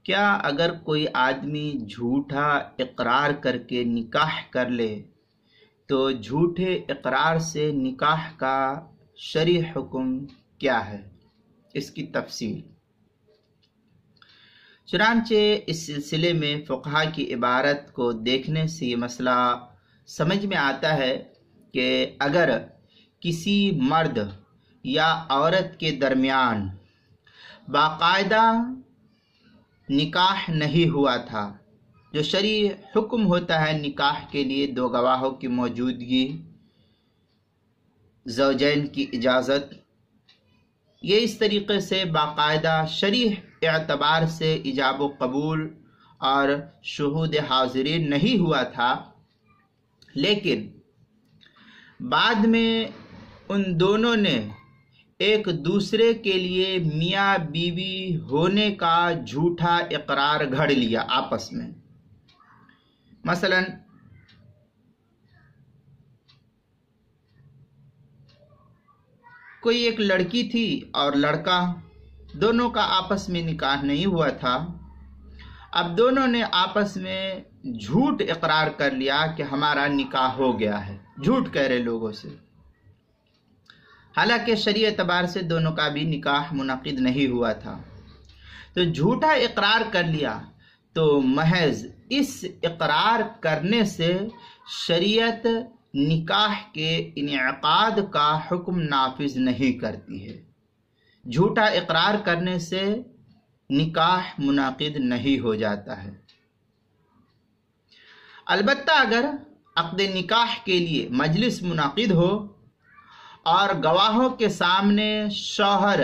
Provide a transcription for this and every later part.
کیا اگر کوئی آدمی جھوٹا اقرار کر کے نکاح کر لے تو جھوٹے اقرار سے نکاح کا شرعی حکم کیا ہے؟ اس کی تفصیل۔ چنانچہ اس سلسلے میں فقہا کی عبارت کو دیکھنے سے یہ مسئلہ سمجھ میں آتا ہے کہ اگر کسی مرد یا عورت کے درمیان باقاعدہ نکاح نہیں ہوا تھا، جو شرعی حکم ہوتا ہے نکاح کے لیے دو گواہوں کی موجودگی، زوجین کی اجازت، یہ اس طریقے سے باقاعدہ شرعی اعتبار سے ایجاب و قبول اور شہود حاضرین نہیں ہوا تھا، لیکن بعد میں ان دونوں نے ایک دوسرے کے لیے میاں بیوی ہونے کا جھوٹا اقرار گھڑ لیا آپس میں۔ مثلا کوئی ایک لڑکی تھی اور لڑکا، دونوں کا آپس میں نکاح نہیں ہوا تھا، اب دونوں نے آپس میں جھوٹ اقرار کر لیا کہ ہمارا نکاح ہو گیا ہے، جھوٹ کہہ رہے لوگوں سے، حالانکہ شرعی اعتبار سے دونوں کا بھی نکاح منعقد نہیں ہوا تھا۔ تو جھوٹا اقرار کر لیا تو محض اس اقرار کرنے سے شریعت نکاح کے انعقاد کا حکم نافذ نہیں کرتی ہے۔ جھوٹا اقرار کرنے سے نکاح منعقد نہیں ہو جاتا ہے۔ البتہ اگر عقد نکاح کے لیے مجلس منعقد ہو اور گواہوں کے سامنے شوہر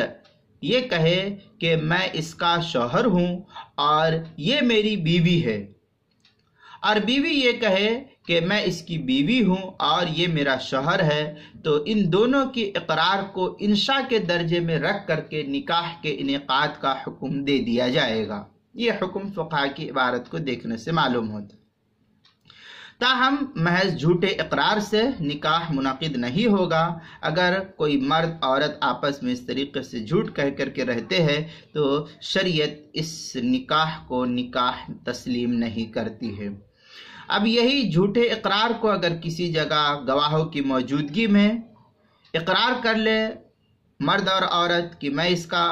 یہ کہے کہ میں اس کا شوہر ہوں اور یہ میری بیوی ہے، اور بیوی یہ کہے کہ میں اس کی بیوی ہوں اور یہ میرا شوہر ہے، تو ان دونوں کی اقرار کو انشاء کے درجے میں رکھ کر کے نکاح کے انعقاد کا حکم دے دیا جائے گا۔ یہ حکم فقہا کی عبارت کو دیکھنے سے معلوم ہوتا ہے۔ تاہم محض جھوٹے اقرار سے نکاح منعقد نہیں ہوگا۔ اگر کوئی مرد عورت آپس میں اس طریقے سے جھوٹ کہہ کر کے رہتے ہیں تو شریعت اس نکاح کو نکاح تسلیم نہیں کرتی ہے۔ اب یہی جھوٹے اقرار کو اگر کسی جگہ گواہوں کی موجودگی میں اقرار کر لے مرد اور عورت کہ میں اس کا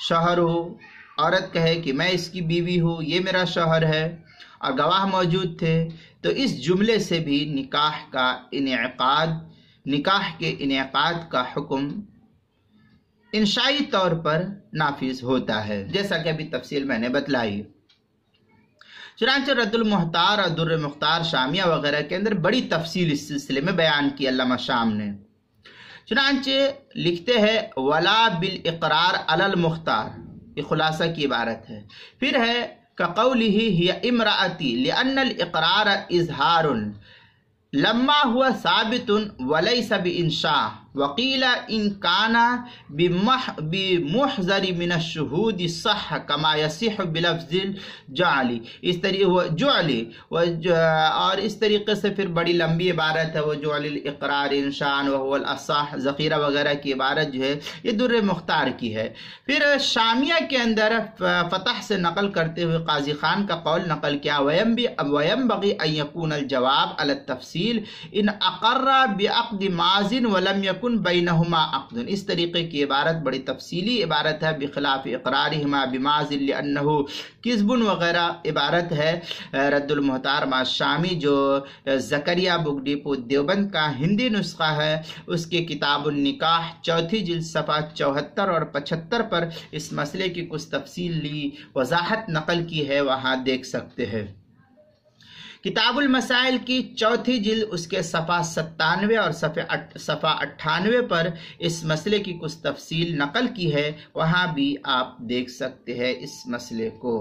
شوہر ہوں، عورت کہے کہ میں اس کی بیوی ہوں، یہ میرا شوہر ہے، اور گواہ موجود تھے، تو اس جملے سے بھی نکاح کے انعقاد کا حکم انشائی طور پر نافذ ہوتا ہے، جیسا کہ ابھی تفصیل میں نے بتلائی۔ چنانچہ رد المحتار اور در مختار شامیہ وغیرہ کے اندر بڑی تفصیل اس سلسلے میں بیان کی علامہ شام نے۔ چنانچہ لکھتے ہیں ولا بالاقرار علی المختار، یہ خلاصہ کی عبارت ہے۔ پھر ہے كقوله هي امرأتي لأن الإقرار إظهار لما هو ثابت وليس بإنشاء، وقيل إن كان بمحذر من الشهود صح كما يصح بلفظ الجعل، اس طریقے جعل، اور اس طریقے سے پھر بڑی لمبی عبارت ہے وہ جعل الاقرار انشاء وهو الاصح، ذخیرہ وغیرہ کی عبارت جو ہے یہ در مختار کی ہے۔ پھر شامیہ کے اندر فتح سے نقل کرتے ہوئے قاضی خان کا قول نقل کیا وَيَنبَغِي أَن يَكُونَ الْجَوَابُ عَلَى التَّفْصِيلِ إِنْ أَقَرَّ بِعَقْدِ مَاضٍ وَلَمْ يَكُنْ بَيْنَهُمَا عَقْدٌ، اس طریقے کی عبارت بڑی تفصیلی عبارت ہے، بخلاف اقرارهما بماضٍ لأنه کذب وغیرہ عبارت ہے۔ رد المحتار مع شامی جو زکریا بک ڈیپو دیوبند کا ہندی نسخہ ہے، اس کے کتاب النکاح چوتھی جلد صفحہ 74 اور 75 پر اس مسئلے کی کچھ تفصیلی وضاحت نقل کی ہے، وہاں دیکھ سکتے ہیں۔ کتاب المسائل کی چوتھی جلد اس کے صفحہ 97 اور صفحہ 98 پر اس مسئلے کی کچھ تفصیل نقل کی ہے، وہاں بھی آپ دیکھ سکتے ہیں اس مسئلے کو۔